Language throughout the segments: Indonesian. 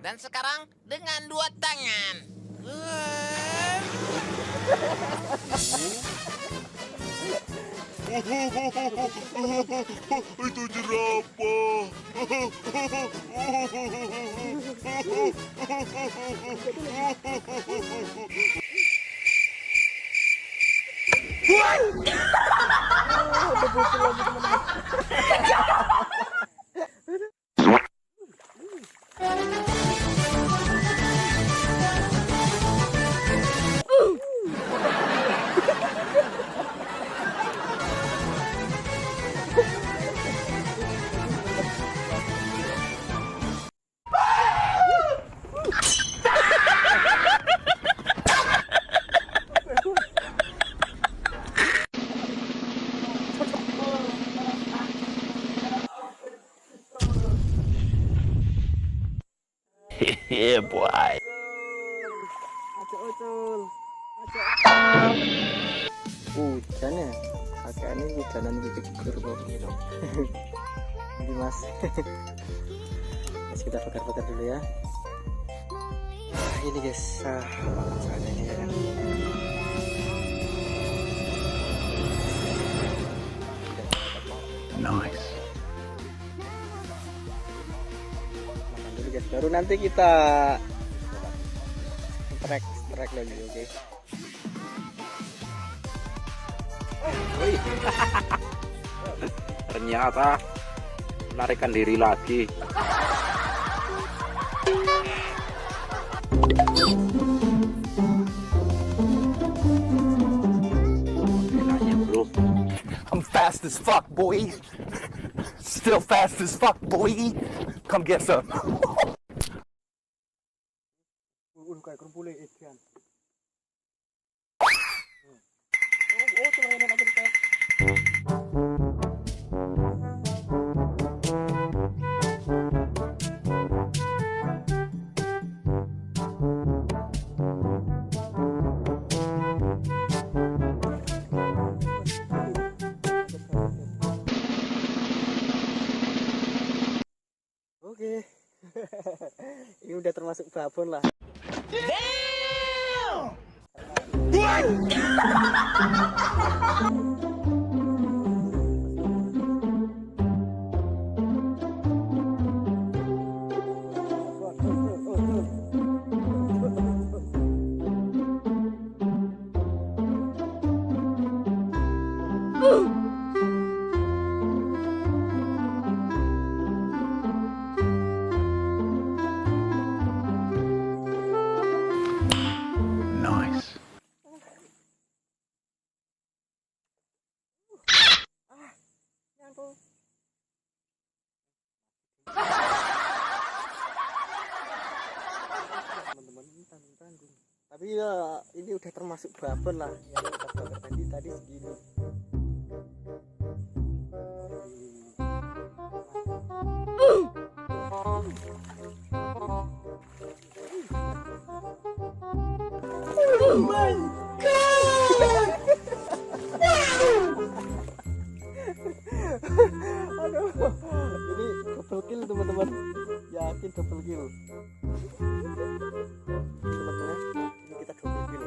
Dan sekarang dengan 2 tangan. Itu jerapah. Yeah, boy. Hujan ya, kakek ini hujanan gitu kok. Ini mas, mas kita bakar-bakar dulu ya. Nah, ini guys, seadanya ya kan. Nice. Makan dulu guys, baru nanti kita trek lagi, oke. Ternyata melarikan diri lagi. Enaknya bro. I'm fast as fuck, boy. Still fast as fuck, boy. Come get some. Kayak kerumpulnya ikan. Oh, cuma ini aja kita. Oke. Ini udah termasuk babon lah. Nice. Teman-teman tanggung. Tapi ya ini udah termasuk babon lah yang kita bakar tadi segini. Oh my god. Aduh, ini double kill teman-teman, yakin double kill. Teman-teman, ini kita double kill.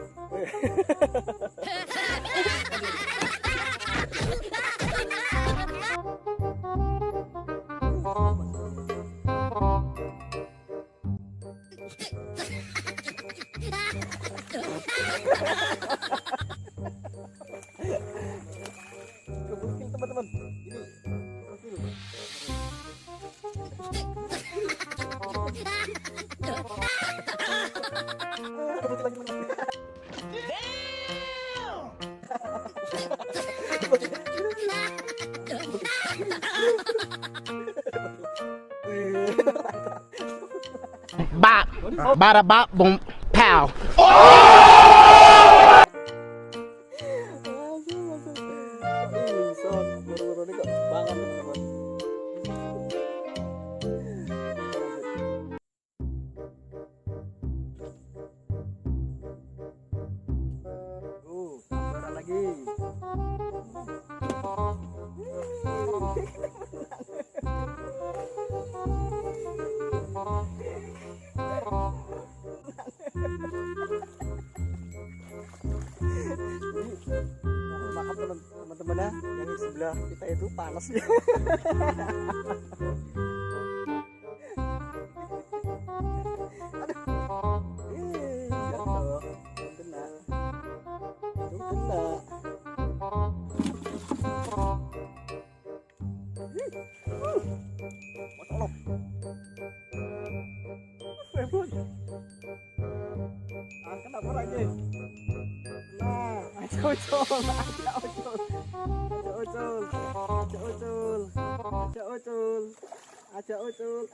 Double kill teman-teman, ini double kill. Bop, bada bop, boom, pow. teman-teman ya, yang di sebelah kita itu panas ya. Jatuh, kena. Kenapa lagi? Nah, aja ucul.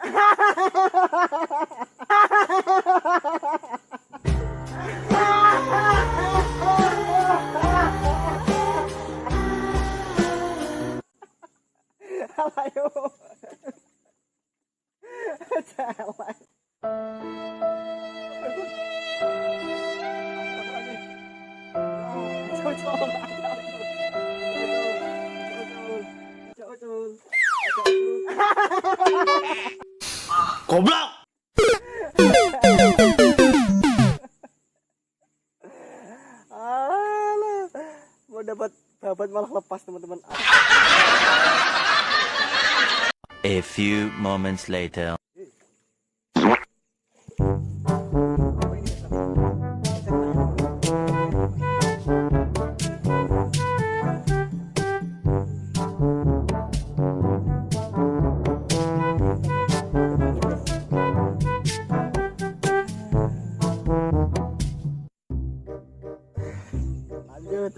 Ayo. Jalan. Goblok. Alah, mau dapat babat malah lepas teman-teman. A few moments later. Lanjut.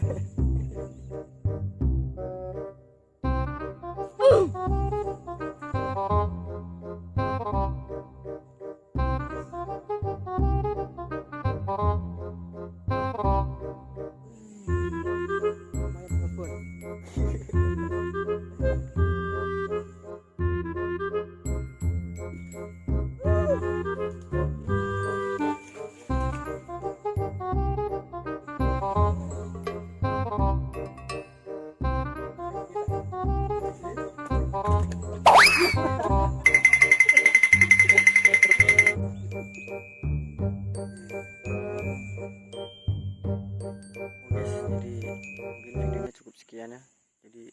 Sekian ya. Jadi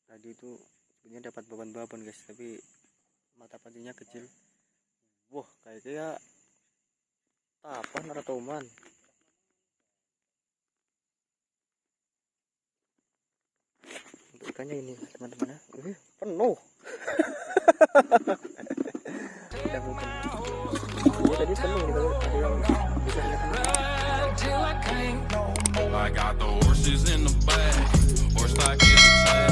tadi itu sebenarnya dapat baban-baban guys, tapi mata pancingnya kecil. Wah, kayaknya tapan atau toman. Untuk ikannya ini teman-teman ya, penuh. Udah bukan. Ya, tadi penuh nih, kalau ada yang bisa lihat. I got the horses in the back. Horse like it's a tag.